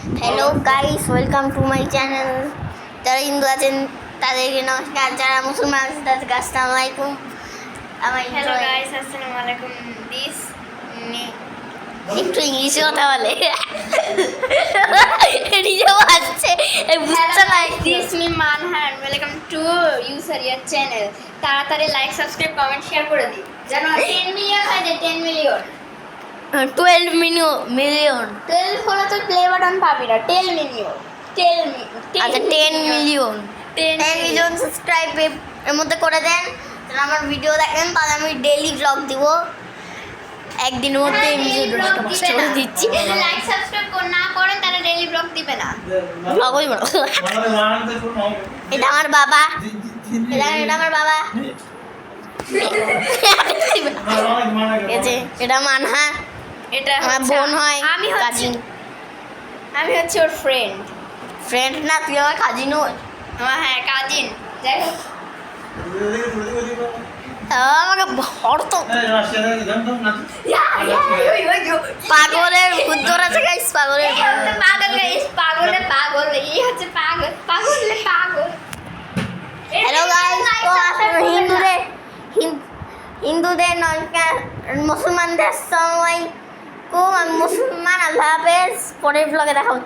Hello guys, welcome to my channel. যারা হিন্দু আছেন তাদেরকে নমস্কার, যারা মুসলমান আছেন তাদেরকে আসসালামু আলাইকুম। হ্যালো গাইস, আসসালামু আলাইকুম। দিস একটু ইংলিশে কথা বলে নিজেও আসছে বুঝতে না। দিস মি মানহান, welcome to user year channel. তাড়াতাড়ি লাইক, সাবস্ক্রাইব, কমেন্ট, শেয়ার করে দিন যেন 10 মিলিয়ন হয় যায়। 10 মিলিয়ন 12 মিলিয়ন 12 হলে তো প্লে বাটন পাবি না। 10 মিলিয়ন আচ্ছা 10 মিলিয়ন 10 মিলিয়ন সাবস্ক্রাইব এর মধ্যে করে দেন। যারা আমার ভিডিও দেখেন তাহলে আমি ডেইলি ব্লগ দিব। একদিনের মধ্যে ভিডিওটা পোস্ট করে দিচ্ছি। লাইক সাবস্ক্রাইব না করেন তাহলে ডেইলি ব্লগ দিবে না। ব্লগই বলো। এটা আমার বাবা, এটা আমার বাবা। এটা মানহা, এটা আমার বোন হয়, আমি কাজিন। হচ্ছে ওর ফ্রেন্ড। ফ্রেন্ড না, তুই আমার কাজিনও। হ্যাঁ, কাজিন। যাই হোক, আমাকে ভর্ত পাগলের ভূত ধরেছে গাইস, পাগলের এই হচ্ছে পাগল গাইস, পাগলে পাগল, এই হচ্ছে পাগল, পাগলে পাগল। হ্যালো গাইস, তো আসলে হিন্দুদের নমস্কার, মুসলমানদের আসসালামু আলাইকুম। আমি মুসলমান, আল্লাহ হাফেজ। পরের ব্লগে দেখা হচ্ছে।